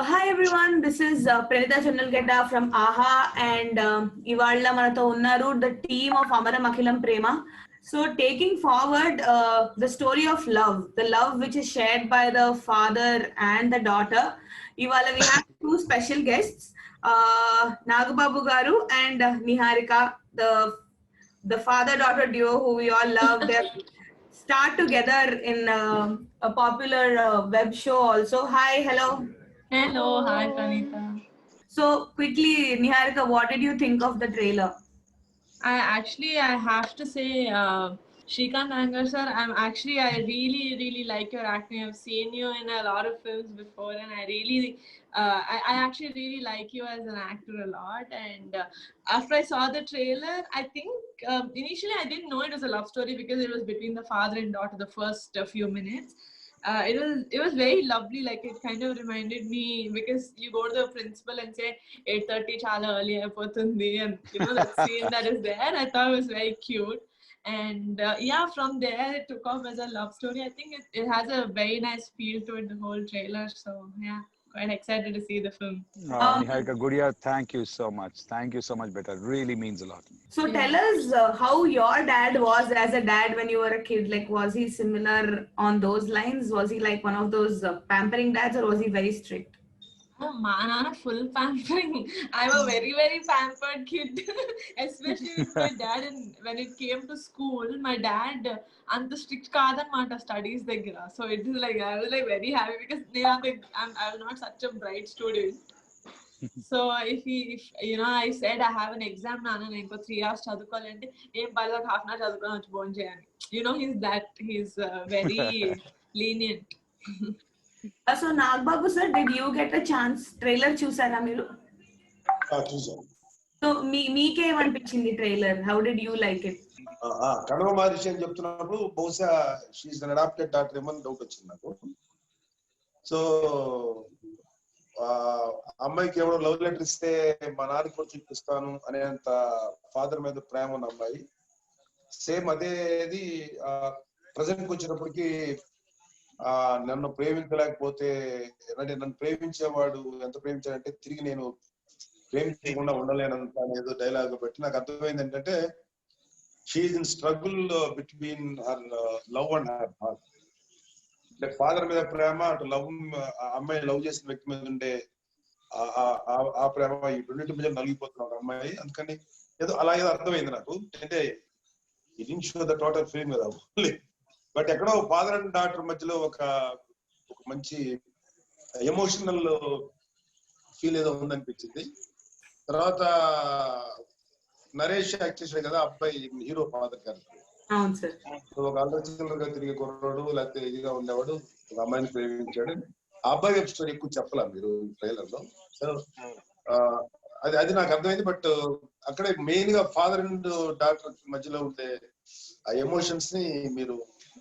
Hi everyone, this is Pranita Channalgedda from AHA and Ivalla Manato Unnaru, the team of Amaram Akhilam Prema. So taking forward the story of love, the love which is shared by the father and the daughter. Ivalla we have two special guests, Nagababu Garu and Niharika, the father-daughter duo who we all love. They start together in a popular web show also. Hi, hello. Hello, hi Pranita. So quickly, Niharika, what did you think of the trailer? I have to say, Shrikant Nagar sir, I really like your acting. I've seen you in a lot of films before, and I actually really like you as an actor a lot. And after I saw the trailer, I think initially I didn't know it was a love story because it was between the father and daughter the first few minutes. It was very lovely. Like it kind of reminded me because you go to the principal and say 8:30 chala early అయిపోతుంది and that scene that is there. I thought it was very cute. And yeah, from there it took off as a love story. I think it has a very nice feel to it, the whole trailer. So yeah, quite excited to see the film. Niharika Gudia, thank you so much. Thank you so much, Beta. It really means a lot. So tell us how your dad was as a dad when you were a kid. Like, was he similar on those lines? Was he like one of those pampering dads, or was he very strict? Oh, man, full pampering. I'm a very pampered kid, especially with my dad. And when it came to school, my dad and the strict kadanmata studies దగ్గర. So it is like I was like very happy because I was not such a bright student. So if I said I have an exam nana నేను ఇంకో 3 hours చదువుకోవాలంటే ఏం పర్లేదు half an hour చదువుకొని వచ్చి భోజనం చేయని. He's very lenient. So Nagbabu sir, did you get a chance? Trailer చూసారా మీరు? చూసాను. So మీకేమనిపించింది trailer? How did you like it? కడవ మహర్షి అని చెప్తున్నప్పుడు బహుశా షీఈస్ అన్ అడాప్టెడ్ డాటర్ ఏమో డౌట్ వచ్చింది నాకు. సో అమ్మాయికి ఎవరో లవ్ లెటర్ ఇస్తే మా నాన్నకి వచ్చి ఇప్పిస్తాను అనేంత ఫాదర్ మీద ప్రేమ ఉన్న అమ్మాయి. సేమ్ అదేది ప్రజెంట్కి వచ్చినప్పటికీ నన్ను ప్రేమించలేకపోతే అంటే నన్ను ప్రేమించేవాడు ఎంత ప్రేమించాడంటే తిరిగి నేను ప్రేమించకుండా ఉండలేనంత అనేదో డైలాగ్ బట్టి నాకు అర్థమైంది ఏంటంటే she is in struggle between her love and her heart. అంటే ఫాదర్ మీద ప్రేమ, అటు లవ్ అమ్మాయి లవ్ చేసిన వ్యక్తి మీద ఉండే ఆ ప్రేమ ఈ రెండింటి మీద నలిగిపోతున్న ఒక అమ్మాయి. అందుకని ఏదో అలా ఏదో అర్థమైంది నాకు. అంటే it didn't show the total film కదా, బట్ ఎక్కడో ఫాదర్ అండ్ డాటర్ మధ్యలో ఒక మంచి ఎమోషనల్ ఫీల్ ఏదో ఉందనిపించింది. తర్వాత నరేష్ యాక్ట్ చేశాడు కదా అబ్బాయి, హీరో ఫాదర్ క్యారెక్టర్. ఒక అల్లచిల్లర్ గా తిరిగే కుర్రాడు, లేకపోతే ఇదిగా ఉండేవాడు, ఒక అమ్మాయిని ప్రేమించాడు. ఆ అబ్బాయి వెబ్ స్టోరీ ఎక్కువ చెప్పలా మీరు ట్రైలర్ లో. సో అది నాకు అర్థమైంది. బట్ అక్కడే మెయిన్ గా ఫాదర్ అండ్ డాటర్ మధ్యలో ఉండే ఆ ఎమోషన్స్ ని మీరు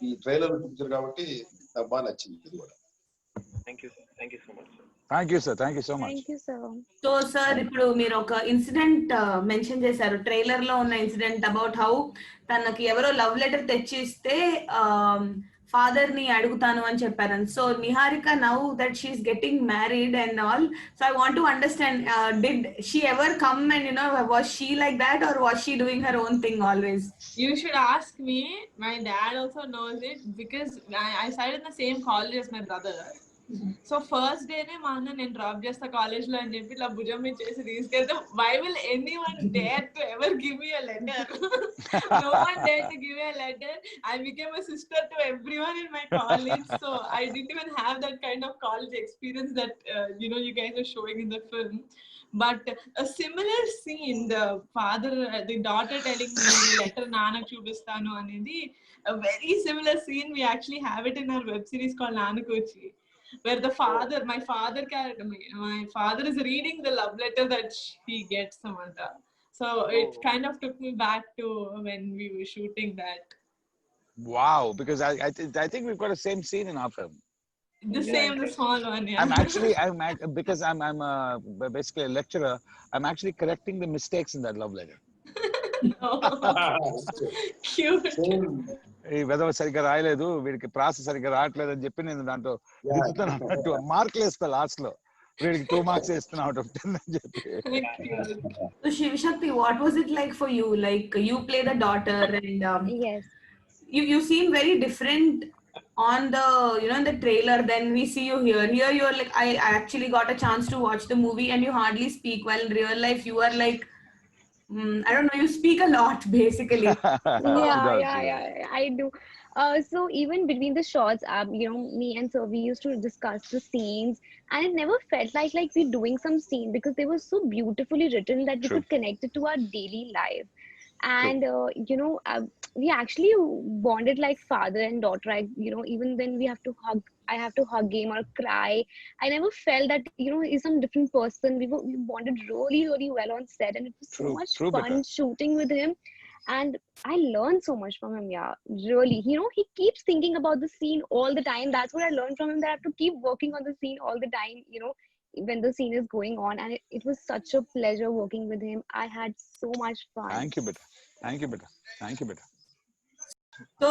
ఈ ట్రైలర్ చూపించారు కాబట్టి నాకు బాగా నచ్చింది ఇది కూడా. Thank you, sir. Thank you so much. So sir ఇప్పుడు మీరు ఒక ఇన్సిడెంట్ మెన్షన్ చేశారు ట్రైలర్ లో ఉన్న ఇన్సిడెంట్ అబౌట్ హౌ తనకి ఎవరో లవ్ లెటర్ తెచ్చిస్తే ఫాదర్ ని అడుగుతాను అని చెప్పారు. So Niharika now that she is getting married and all, so I want to understand, did she ever come and was she like that or was she doing her own thing always? You should ask me. My dad also knows it because I studied in the same college as my brother. So first డేనే మా అన్న నేను drop చేస్తా college లో అని చెప్పి ఇట్లా భుజం మీద చేసి తీసుకెళ్తే why will anyone dare to ever give me a letter? No one dared to give me a letter. I became a sister to everyone in my college, so I didn't even have that kind of college experience that you guys are showing in the film. But a similar scene, the daughter telling me letter nanak chupistanu anedi, a very similar scene. We actually have it in our web series called Nanukochi, where my father is reading the love letter that he gets Samantha. So it kind of took me back to when we were shooting that. Wow, because I think we've got the same scene in our film. The small one, yeah. Because I'm basically a lecturer. I'm actually correcting the mistakes in that love letter. Cute. ఈ వెదవ సరిగ్గా రాయలేదు, వీడికి ప్రాస సరిగ్గా రావట్లేదు అని చెప్పి నేను దాంట్లో దిద్దుతాను, మార్కులు వేస్తా లాస్ట్ లో. వీడికి 2 marks ఇస్తున్నా out of 10 అని చెప్పి. So Shivshakti, what was it like for you? Like you play the daughter and Yes. you seem very different on the, you know, in the trailer than we see you here. Here you are like, I actually got a chance to watch the movie and you hardly speak, while in real life you are like, I don't know, you speak a lot basically. Yeah, I do. So even between the shots, you know, me and Sir, we used to discuss the scenes, and it never felt like we're doing some scene because they were so beautifully written that we True. could connect it to our daily life. And you know, we actually bonded like father and daughter. You know, even when we have to hug, I have to hug him or cry. I never felt that, you know, he's some different person. We bonded really well on set, and it was so much True, fun Beta. shooting with him. And I learned so much from him. Yeah, really. You know, he keeps thinking about the scene all the time. That's what I learned from him, that I have to keep working on the scene all the time, you know, when the scene is going on. And it was such a pleasure working with him. I had so much fun. Thank you, beta. Thank you, beta. Thank you, beta. So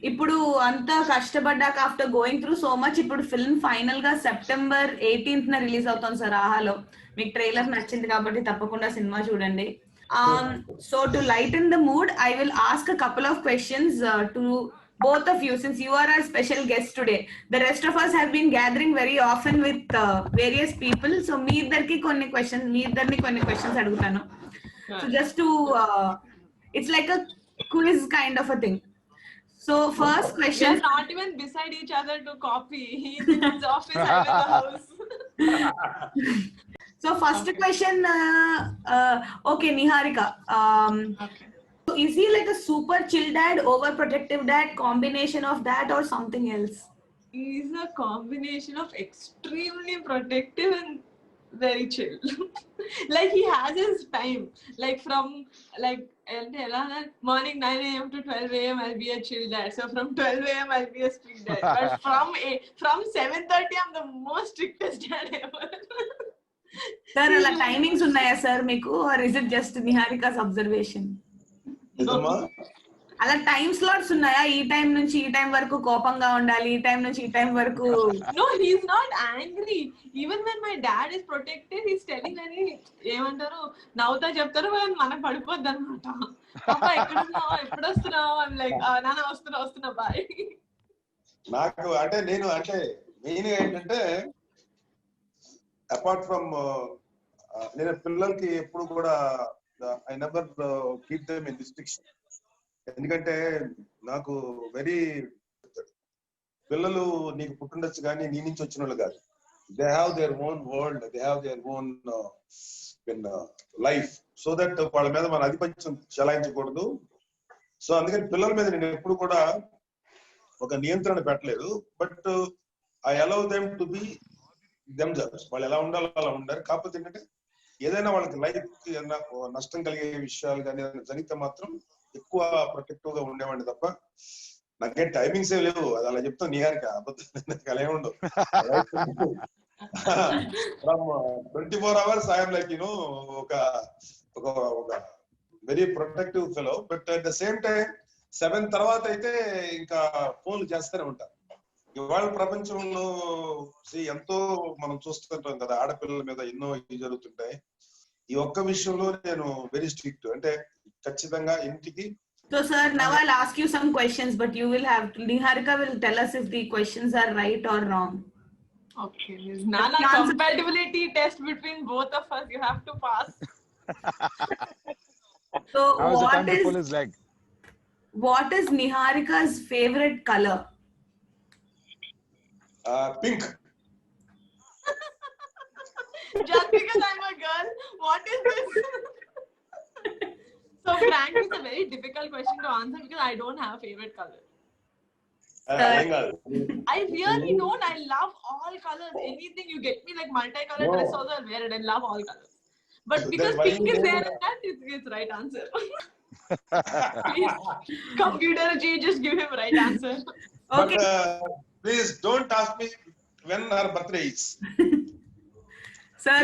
ఇప్పుడు అంతా కష్టపడ్డాక after going through so much, ఇప్పుడు film final గా September 18th release అవుతుంది sir ఆహాలో. మీకు trailer నచ్చింది కాబట్టి తప్పకుండా సినిమా చూడండి. So to lighten the mood, I will ask a couple of questions to both of you, since you are our special guest today. The rest of us have been gathering very often with various people. So మీ ఇద్దరికి కొన్ని questions అడుగుతాను. So just to it's like a quiz kind of a thing. So first We question. are not even beside each other to copy. He's in his office, I'm in the house. So first question, okay, Niharika. Okay. So is he like a super chill dad, overprotective dad, combination of that or something else? He's a combination of extremely protective and very chill. Like he has his time. Like from like morning 9 a.m. to 12 a.m. I'll be a chill dad. So from 12 a.m. I'll be a strict dad. But from 7:30 I'm the most strictest dad ever. Sir, అలా timings ఉన్నాయా sir మీకు, or is it just Niharika's observation? అలా time slots ఉన్నాయా? ఈ time నుంచి ఈ time వరకు కోపంగా ఉండాలి, ఈ టైం నుంచి ఈ టైం వరకు? No, he's not angry. Even when my dad is protective, he's telling me ఏమంటారు నవ్వుతా చెప్తారు, మనకు పడిపోద్ది అనమాట. పాపా ఎక్కడున్నావు, ఎప్పుడు వస్తున్నావు? I'm like నాన్న వస్తున్నా బాయ్. నాకు అంటే మెయిన్ ఏంటంటే అపార్ట్ ఫ్రమ్ నేను పిల్లలకి ఎప్పుడు కూడా I never keep them in restriction. ఎందుకంటే నాకు వెరీ పిల్లలు నీకు పుట్టుండొచ్చు కానీ నీ నుంచి వచ్చిన వాళ్ళు కాదు. They have their own world, they have their own life. So that వాళ్ళ మీద మన ఆధిపత్యం చలాయించకూడదు. సో అందుకని పిల్లల మీద నేను ఎప్పుడు కూడా ఒక నియంత్రణ పెట్టలేదు. But I allow them to be themselves. వాళ్ళు ఎలా ఉండాలో అలా ఉండారు. కాకపోతే ఏంటంటే ఏదైనా వాళ్ళకి లైఫ్ కి నష్టం కలిగే విషయాలు కానీ ఏదైనా జరిగితే మాత్రం ఎక్కువ ప్రొటెక్టివ్ గా ఉండేవాడిని తప్ప నాకే టైమింగ్స్ ఏ లేవు. అది అలా చెప్తాను నిహారిక, అబద్ధం అలా ఉండవు. 24 hours ఐఎమ్ లైక్ యూనో ఒక very protective fellow. But at the same time 7 తర్వాత అయితే ఇంకా ఫోన్లు చేస్తూనే ఉంటారు. ఇవాళ ప్రపంచంలో ఎంతో మనం చూస్తుంటాం కదా, ఆడపిల్లల మీద ఎన్నో జరుగుతుంటాయి. ఈ ఒక్క విషయంలో నేను వెరీ స్ట్రిక్ట్, అంటే ఖచ్చితంగా ఇంటికి. So sir, now I'll ask you some questions, but you will have to, Niharika will tell us if the questions are right or wrong. Okay, there's not a compatibility test between both of us. You have to pass. So what is Niharika's favorite color? Pink. Just because I'm a girl, what is this? So Frank, it's a very difficult question to answer because I don't have a favorite color. I really don't. I love all colors. Anything you get me, like multicolored dress also, I'll wear it. I love all colors. But because pink is there in that, it's right answer. Please, computer G, just give him right answer. Okay. But, please don't ask me when her birthday is. Sir,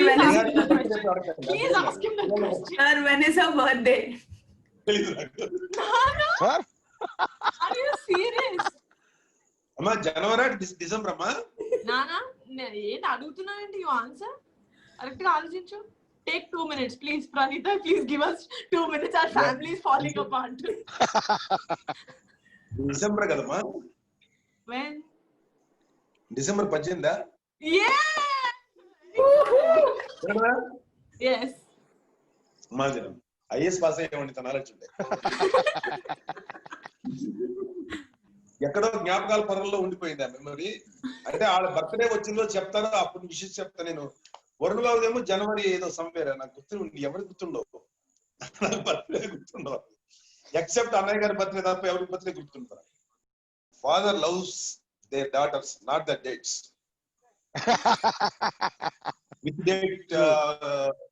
Please ask him the question. Sir, when is her birthday? No. Are you serious? Amma, January, December, amma? Nana, ఏంటి అడుగుతున్నానంటే you answer correct గా ఆలోచించు. Take 2 minutes, please. Pranita, please give us 2 minutes. Our family is falling apart. December కదమ్మా, When? December 18. Yeah! Yes. మాదిరం IAS pass అయ్యేవాడిని తన knowledge ఉండే. ఎక్కడో జ్ఞాపకాల పరంలో ఉండిపోయింది ఆ మెమరీ. అంటే వాళ్ళ బర్త్డే వచ్చిందో చెప్తారో అప్పుడు విషయం చెప్తా నేను. వరుణ్ బాబుదేమో జనవరి ఏదో సంవేర్, నాకు గుర్తుండి ఎవరికి గుర్తుండవు, నాకు బర్త్డే గుర్తుండవు. ఎక్సెప్ట్ అన్నయ్య గారి బర్త్డే తప్ప ఎవరికి బర్త్డే గుర్తుంటారు. Father loves their daughters, not the dates. Which date,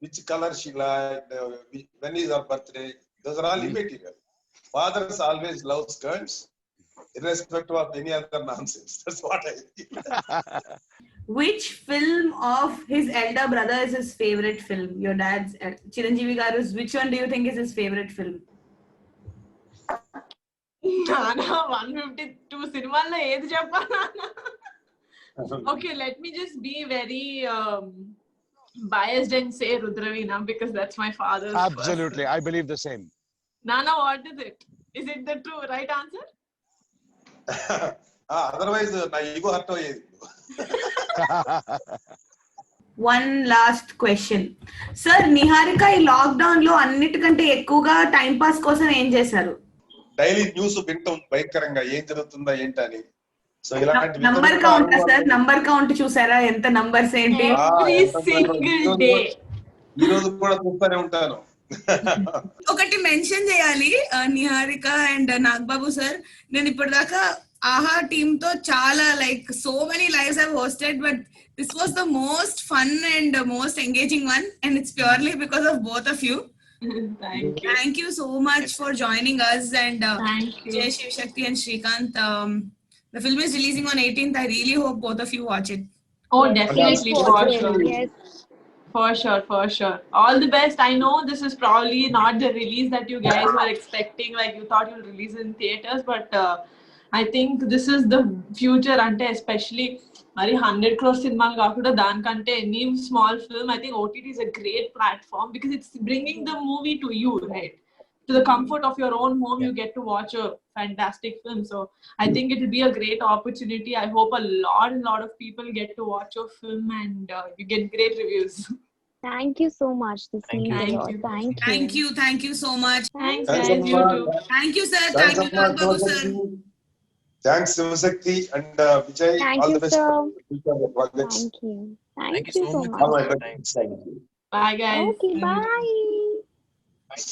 which color she liked, when is her birthday, those are all immaterial. Fathers always love girls, irrespective of any other nonsense. That's what I think. Which film of his elder brother is his favorite film? Your dad's Chiranjeevi Garu's, which one do you think is his favorite film? Nana, 152 సినిమాల్లో ఏది చెప్పాలా? Okay, let me just be very biased and say Rudraveena because that's my father's. Absolutely, I believe the same. Nana, what is it? Is it the true right answer? Otherwise నా ego hurt అయ్యేది. One last question. Sir, Niharika ఈ lockdown లో అన్నిటికంటే ఎక్కువగా time pass కోసం ఏం చేశారు? Daily news వింటాం భయంకరంగా ఏం జరుగుతుందా ఏంటని. సో ఇలాంటి number count sir, number count చూసారా ఎంత నంబర్స్ ఏంటి? Every single day. ఈ రోజు కూడా చూస్తూనే ఉంటాను. ఒకటి మెన్షన్ చేయాలి నిహారిక అండ్ నాగబాబు సార్, నేను ఇప్పటిదాకా ఆహా టీమ్ తో చాలా like so many lives have hosted, but this was the most fun and most engaging one and it's purely because of both of you. Thank you so much for joining us and Jay Shiv Shakti and Srikanth. The film is releasing on 18th. I really hope both of you watch it. Oh, definitely, for sure. Yes. For sure. All the best. I know this is probably not the release that you guys were expecting, like you thought you'll release in theaters, but I think this is the future, ante especially మరి 100 crore సినిమాలు కాకుండా దానికంటే any small film, I think OTT is a great platform because it's bringing the movie to you, right? To the comfort of your own home, you get to watch a fantastic film. So I think it will be a great opportunity. I hope a lot of people get to watch your film and you get great reviews. Thank you so much. This means a lot. Thank you so much. Thanks guys, you too. Thank you sir. Thank you Nagbhabu sir. Thanks Shivashakti and Vijay. Thank All you, the best. sir. Projects. Thank you so much. All my best. Thank you. Bye guys. Okay, bye. Bye.